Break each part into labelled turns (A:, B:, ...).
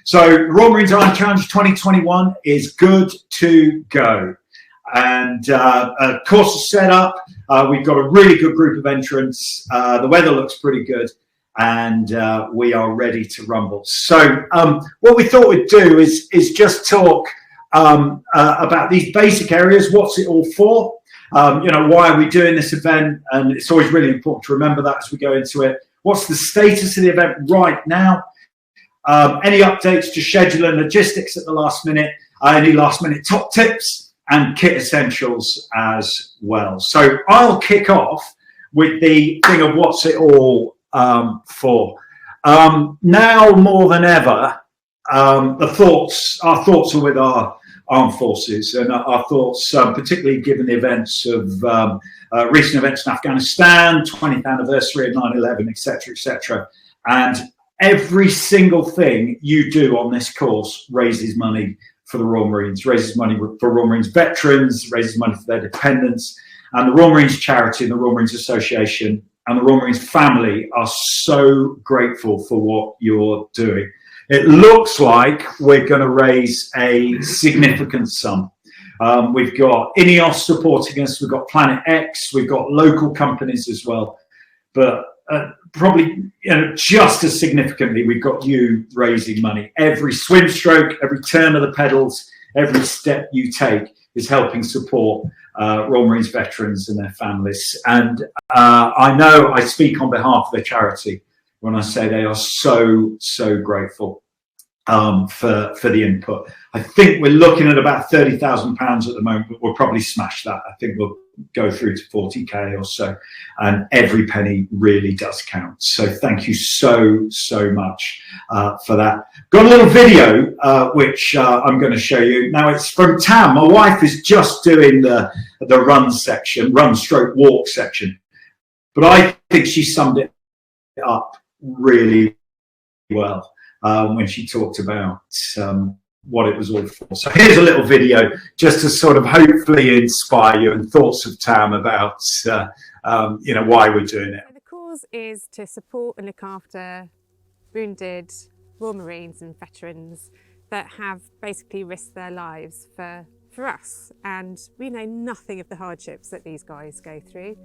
A: So the Royal Marines Iron Challenge 2021 is good to go. And course is set up. We've got a really good group of entrants. The weather looks pretty good. And we are ready to rumble. So what we thought we'd do is just talk about these basic areas. What's it all for? Why are we doing this event? And it's always really important to remember that as we go into it. What's the status of the event right now? Any updates to schedule and logistics at the last minute? Any last minute top tips and kit essentials as well. So I'll kick off with the thing of what's it all for. Now more than ever, our thoughts are with our armed forces, and our thoughts, particularly given the events of recent events in Afghanistan, 20th anniversary of 9/11, etc., etc. And every single thing you do on this course raises money for the Royal Marines, raises money for Royal Marines veterans, raises money for their dependents, and the Royal Marines Charity and the Royal Marines Association and the Royal Marines family are so grateful for what you're doing. It looks like we're going to raise a significant sum. We've got INEOS supporting us, we've got Planet X, we've got local companies as well, but probably just as significantly, we've got you raising money. Every swim stroke, every turn of the pedals, every step you take is helping support Royal Marines veterans and their families. And I know I speak on behalf of the charity when I say they are so grateful for the input. I think we're looking at about £30,000 at the moment, but we'll probably smash that. I think we'll go through to 40k or so, and every penny really does count. So thank you so much for that. Got a little video which I'm going to show you now. It's from Tam. My wife is just doing the run section, run/walk section, but I think she summed it up really well when she talked about what it was all for. So here's a little video just to sort of hopefully inspire you, and thoughts of Tam about why we're doing it.
B: The cause is to support and look after wounded Royal Marines and veterans that have basically risked their lives for us, and we know nothing of the hardships that these guys go through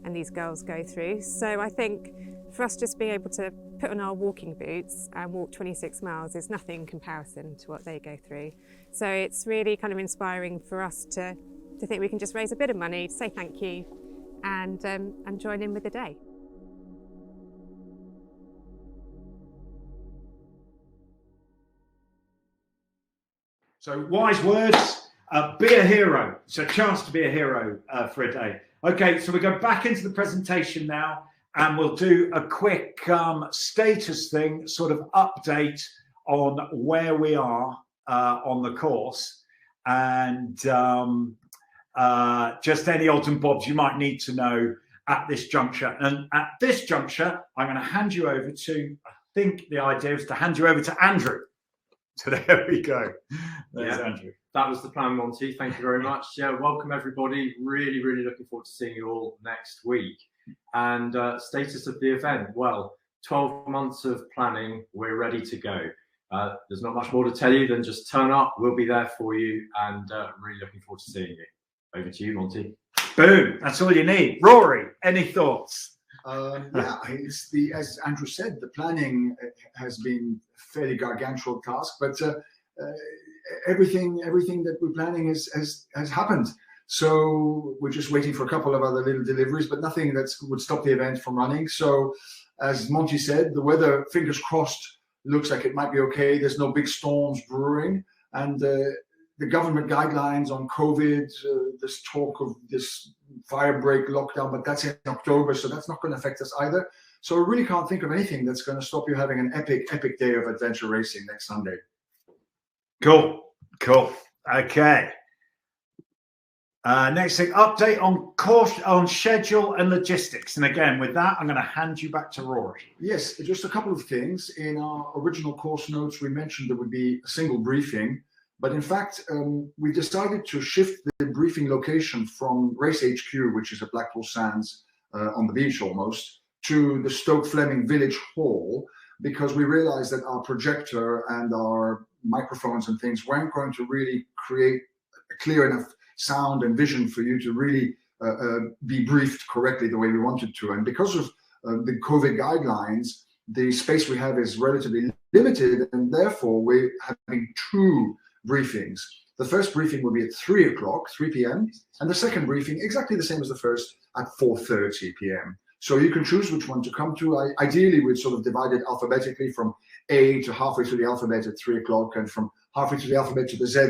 B: and these girls go through. So I think for us just being able to put on our walking boots and walk 26 miles is nothing in comparison to what they go through. So it's really kind of inspiring for us to think we can just raise a bit of money, to say thank you, and join in with the day.
A: So wise words. Be a hero. It's a chance to be a hero for a day. Okay, so we go back into the presentation now, and we'll do a quick status thing, sort of update on where we are on the course, and just any odds and bobs you might need to know at this juncture. And at this juncture, I'm going to hand you over to, I think the idea is to hand you over to Andrew. So there we go. There's Andrew.
C: That was the plan, Monty. Thank you very much. Yeah, welcome everybody. Really looking forward to seeing you all next week. And status of the event. Well, 12 months of planning. We're ready to go. There's not much more to tell you than just turn up. We'll be there for you, and really looking forward to seeing you. Over to you, Monty.
A: Boom. That's all you need. Rory, any thoughts?
D: Yeah, it's as Andrew said, the planning has been a fairly gargantuan task, but everything that we're planning has happened. So we're just waiting for a couple of other little deliveries, but nothing that would stop the event from running. So as Monty said, the weather, fingers crossed, looks like it might be okay. There's no big storms brewing, and the government guidelines on COVID, this talk of this fire break lockdown, but that's in October, so that's not going to affect us either. So I really can't think of anything that's going to stop you having an epic day of adventure racing next Sunday.
A: Cool. Okay. Next thing, update on course, on schedule and logistics. And again, with that, I'm going to hand you back to Rory.
D: Yes, just a couple of things. In our original course notes, we mentioned there would be a single briefing. But in fact, we decided to shift the briefing location from Race HQ, which is at Blackpool Sands on the beach almost, to the Stoke Fleming Village Hall, because we realized that our projector and our microphones and things weren't going to really create a clear enough sound and vision for you to really be briefed correctly the way we wanted to. And because of the COVID guidelines, the space we have is relatively limited, and therefore we're having 2 briefings. The first briefing will be at 3 o'clock, 3 p.m., and the second briefing, exactly the same as the first, at 4:30 p.m. So you can choose which one to come to. Ideally, we'd sort of divide it alphabetically from A to halfway through the alphabet at 3 o'clock, and from halfway through the alphabet to the Z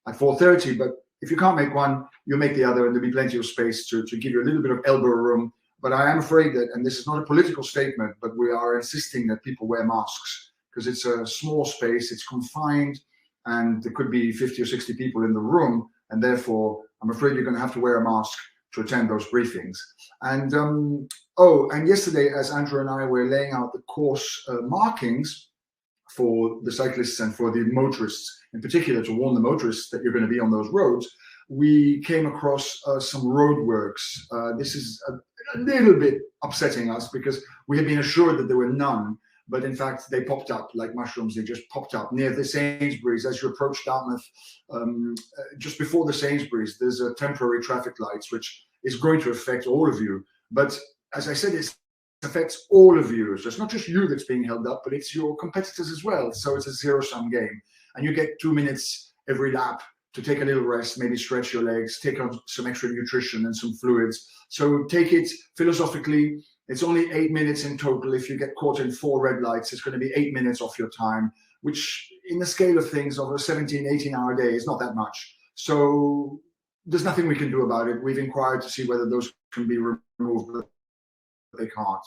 D: at 4:30. But if you can't make one, you'll make the other, and there'll be plenty of space to give you a little bit of elbow room. But I am afraid that, and this is not a political statement, but we are insisting that people wear masks, because it's a small space, it's confined, and there could be 50 or 60 people in the room, and therefore I'm afraid you're going to have to wear a mask to attend those briefings. And and yesterday, as Andrew and I were laying out the course markings for the cyclists and for the motorists, in particular to warn the motorists that you're going to be on those roads, we came across some roadworks. This is a little bit upsetting us, because we had been assured that there were none, but in fact they popped up like mushrooms. They just popped up near the Sainsbury's as you approach Dartmouth. Just before the Sainsbury's, there's a temporary traffic lights, which is going to affect all of you. But as I said, it affects all of you. So it's not just you that's being held up, but it's your competitors as well. So it's a zero-sum game, and you get 2 minutes every lap to take a little rest, maybe stretch your legs, take on some extra nutrition and some fluids. So take it philosophically. It's only 8 minutes in total. If you get caught in 4 red lights, it's going to be 8 minutes off your time, which in the scale of things of a 17, 18-hour day is not that much. So there's nothing we can do about it. We've inquired to see whether those can be removed, but they can't.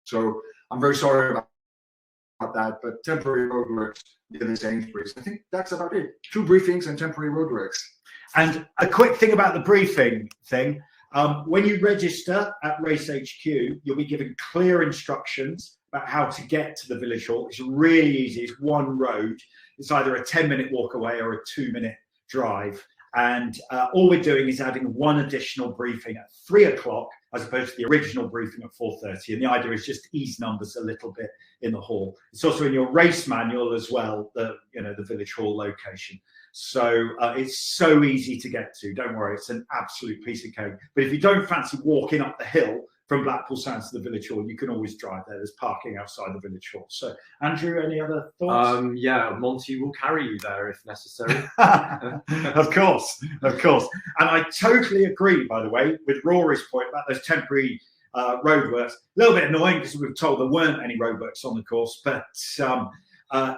D: So I'm very sorry about that, but temporary roadworks near the Sainsbury's. I think that's about it. 2 briefings and temporary roadworks.
A: And a quick thing about the briefing thing. When you register at Race HQ, you'll be given clear instructions about how to get to the village hall. It's really easy. It's one road. It's either a 10-minute walk away or a 2-minute drive. And all we're doing is adding 1 additional briefing at 3 o'clock, as opposed to the original briefing at 4:30. And the idea is just to ease numbers a little bit in the hall. It's also in your race manual as well, the village hall location. So it's so easy to get to. Don't worry, it's an absolute piece of cake. But if you don't fancy walking up the hill from Blackpool Sands to the village hall, you can always drive there. There's parking outside the village hall. So, Andrew, any other thoughts?
C: Yeah, Monty will carry you there if necessary.
A: Of course. And I totally agree, by the way, with Rory's point about those temporary roadworks. A little bit annoying because we were told there weren't any roadworks on the course, but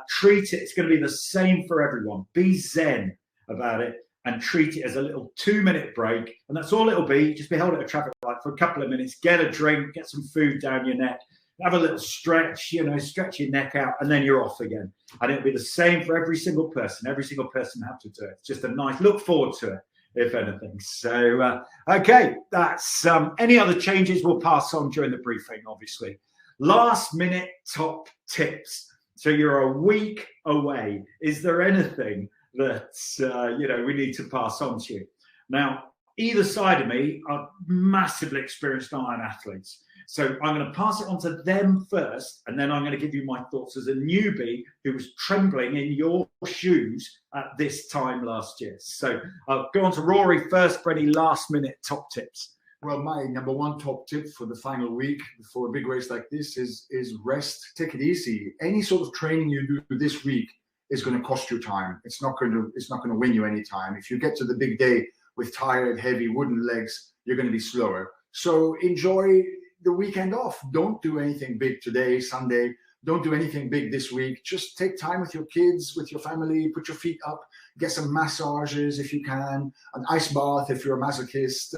A: treat it. It's going to be the same for everyone. Be zen about it and treat it as a little 2-minute break. And that's all it'll be. Just be held at a traffic light for a couple of minutes, get a drink, get some food down your neck, have a little stretch, stretch your neck out, and then you're off again. And it'll be the same for every single person. Every single person have to do it. It's just a nice look forward to it, if anything. So, okay, that's any other changes we'll pass on during the briefing, obviously. Last minute top tips. So you're a week away. Is there anything that we need to pass on to you? Now, either side of me are massively experienced iron athletes. So I'm going to pass it on to them first, and then I'm going to give you my thoughts as a newbie who was trembling in your shoes at this time last year. So I'll go on to Rory first for any last-minute top tips.
D: Well, my number 1 top tip for the final week before a big race like this is rest. Take it easy. Any sort of training you do this week is going to cost you time. It's not going to win you any time. If you get to the big day with tired, heavy wooden legs, you're going to be slower. So enjoy the weekend off. Don't do anything big today, Sunday. Don't do anything big this week. Just take time with your kids, with your family, put your feet up, get some massages if you can, an ice bath if you're a masochist,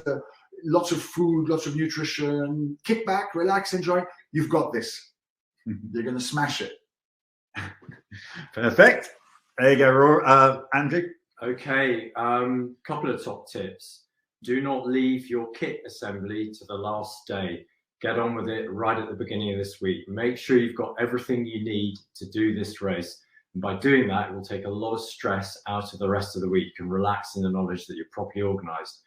D: lots of food, lots of nutrition, kick back, relax, enjoy. You've got this. You're going to smash it.
A: Perfect. There you go, Andrew.
C: Okay, couple of top tips. Do not leave your kit assembly to the last day. Get on with it right at the beginning of this week. Make sure you've got everything you need to do this race. And by doing that, it will take a lot of stress out of the rest of the week and relax in the knowledge that you're properly organized.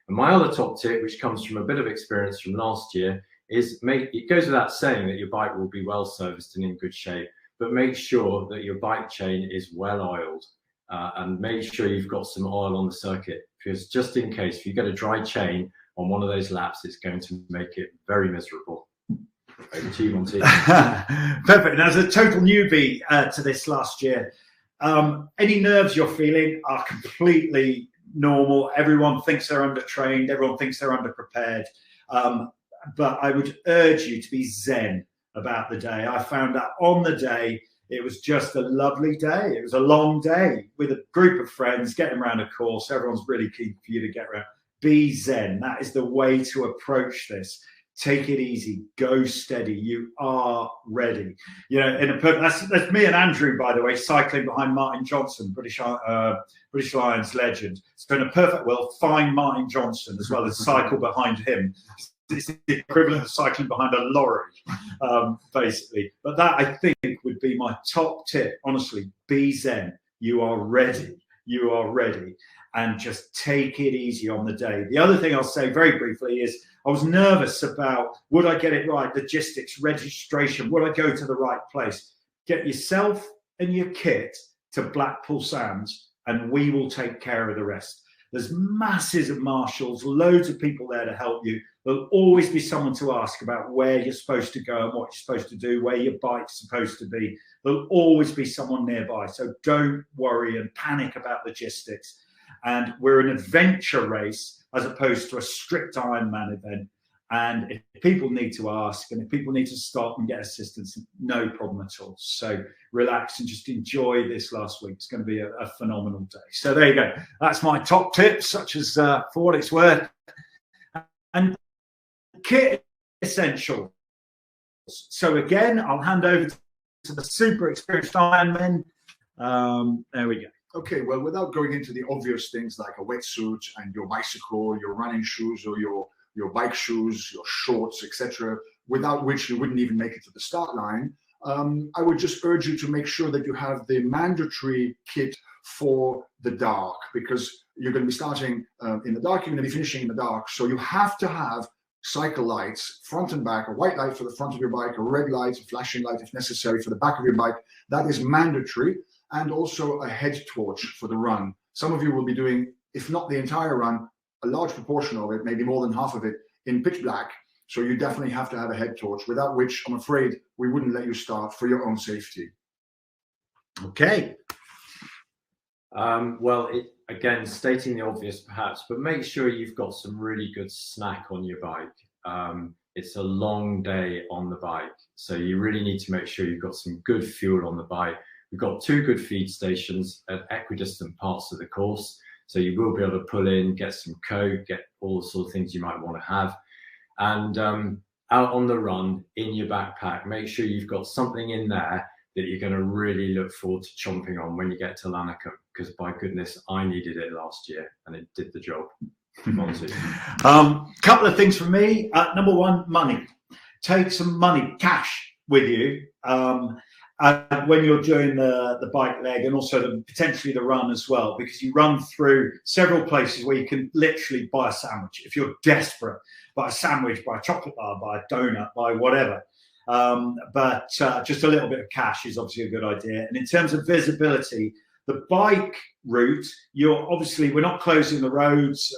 C: And my other top tip, which comes from a bit of experience from last year, is it goes without saying that your bike will be well serviced and in good shape, but make sure that your bike chain is well oiled, and make sure you've got some oil on the circuit, because just in case, if you get a dry chain on one of those laps, it's going to make it very miserable. Over to you, Monty.
A: Perfect. And as a total newbie to this last year, any nerves you're feeling are completely normal. Everyone thinks they're undertrained. Everyone thinks they're underprepared. But I would urge you to be zen about the day. I found that on the day, it was just a lovely day. It was a long day with a group of friends getting around a course. Everyone's really keen for you to get around. Be zen. That is the way to approach this. Take it easy. Go steady. You are ready. You know, that's me and Andrew, by the way, cycling behind Martin Johnson, British Lions legend. So in a perfect world, find Martin Johnson as well as cycle behind him. It's the equivalent of cycling behind a lorry, basically. But that, I think, would be my top tip. Honestly, be zen. You are ready. You are ready. And just take it easy on the day. The other thing I'll say very briefly is I was nervous about, would I get it right? Logistics, registration, would I go to the right place? Get yourself and your kit to Blackpool Sands and we will take care of the rest. There's masses of marshals, loads of people there to help you. There'll always be someone to ask about where you're supposed to go and what you're supposed to do, where your bike's supposed to be. There'll always be someone nearby. So don't worry and panic about logistics. And we're an adventure race as opposed to a strict Ironman event. And if people need to ask and if people need to stop and get assistance, no problem at all. So relax and just enjoy this last week. It's going to be a phenomenal day. So there you go. That's my top tips, such as for what it's worth. And kit essentials. So again, I'll hand over to the super experienced Ironman. There we go.
D: Okay, well, without going into the obvious things like a wetsuit and your bicycle, your running shoes, or your bike shoes, your shorts, etc., without which you wouldn't even make it to the start line, I would just urge you to make sure that you have the mandatory kit for the dark, because you're going to be starting in the dark, you're going to be finishing in the dark. So you have to have cycle lights, front and back, a white light for the front of your bike, a red light, a flashing light if necessary for the back of your bike. That is mandatory. And also a head torch for the run. Some of you will be doing, if not the entire run, a large proportion of it, maybe more than half of it, in pitch black. So you definitely have to have a head torch, without which I'm afraid we wouldn't let you start for your own safety.
A: Okay.
C: Well, again, stating the obvious perhaps, but make sure you've got some really good snack on your bike. It's a long day on the bike, so you really need to make sure you've got some good fuel on the bike. We've got 2 good feed stations at equidistant parts of the course, so you will be able to pull in, get some Coke, get all the sort of things you might want to have. And out on the run, in your backpack, make sure you've got something in there that you're going to really look forward to chomping on when you get to Lanarkshire, because by goodness, I needed it last year and it did the job.
A: Couple of things from me. Number one, money. Take some money, cash with you. When you're doing the bike leg and also potentially the run as well, because you run through several places where you can literally buy a sandwich. If you're desperate, buy a sandwich, buy a chocolate bar, buy a donut, buy whatever. But just a little bit of cash is obviously a good idea. And in terms of visibility, the bike route, we're not closing the roads,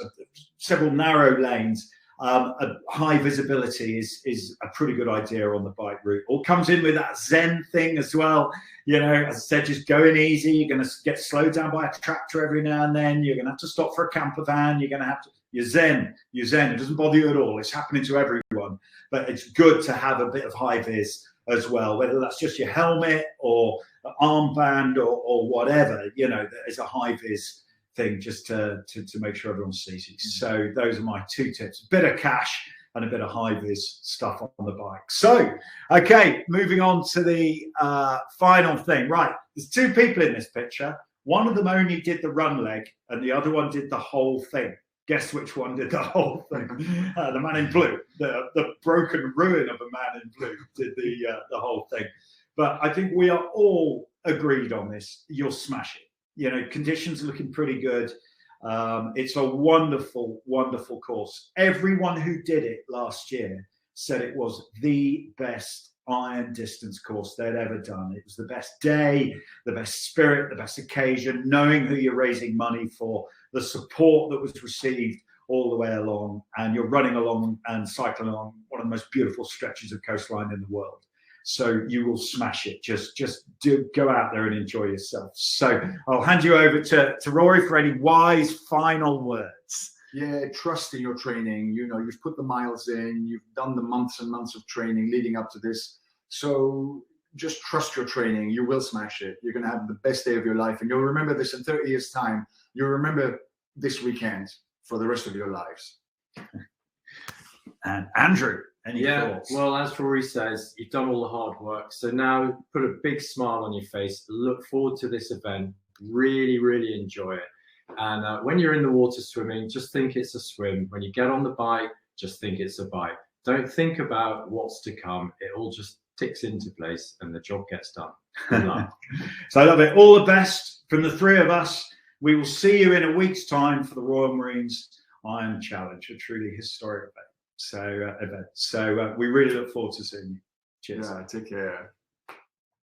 A: several narrow lanes. A high visibility is a pretty good idea on the bike route. All comes in with that Zen thing as well. You know, as I said, just going easy. You're going to get slowed down by a tractor every now and then. You're going to have to stop for a camper van. You're going to have to. You're Zen. It doesn't bother you at all. It's happening to everyone. But it's good to have a bit of high vis as well, whether that's just your helmet or an armband or whatever. You know, there's a high vis thing just to make sure everyone sees it. So those are my 2 tips: a bit of cash and a bit of high vis stuff on the bike. So, okay, moving on to the final thing. Right, there's 2 people in this picture. One of them only did the run leg and the other one did the whole thing. Guess which one did the whole thing? The man in blue, the broken ruin of a man in blue did the whole thing. But I think we are all agreed on this. You'll smash it. You know, conditions are looking pretty good. It's a wonderful, wonderful course. Everyone who did it last year said it was the best iron distance course they'd ever done. It was the best day, the best spirit, the best occasion, knowing who you're raising money for, the support that was received all the way along, and you're running along and cycling along one of the most beautiful stretches of coastline in the world. So you will smash it. Just go out there and enjoy yourself. So I'll hand you over to Rory for any wise final words.
D: Yeah, trust in your training. You know, you've put the miles in, you've done the months and months of training leading up to this. So just trust your training. You will smash it. You're going to have the best day of your life. And you'll remember this in 30 years' time. You'll remember this weekend for the rest of your lives.
A: And Andrew, any thoughts?
C: Well, as Rory says, you've done all the hard work. So now put a big smile on your face. Look forward to this event. Really, really enjoy it. And when you're in the water swimming, just think it's a swim. When you get on the bike, just think it's a bike. Don't think about what's to come. It all just ticks into place and the job gets done. Good luck.
A: So I love it. All the best from the three of us. We will see you in a week's time for the Royal Marines Iron Challenge, a truly historic event. So we really look forward to seeing you. Cheers.
D: Yeah, take care.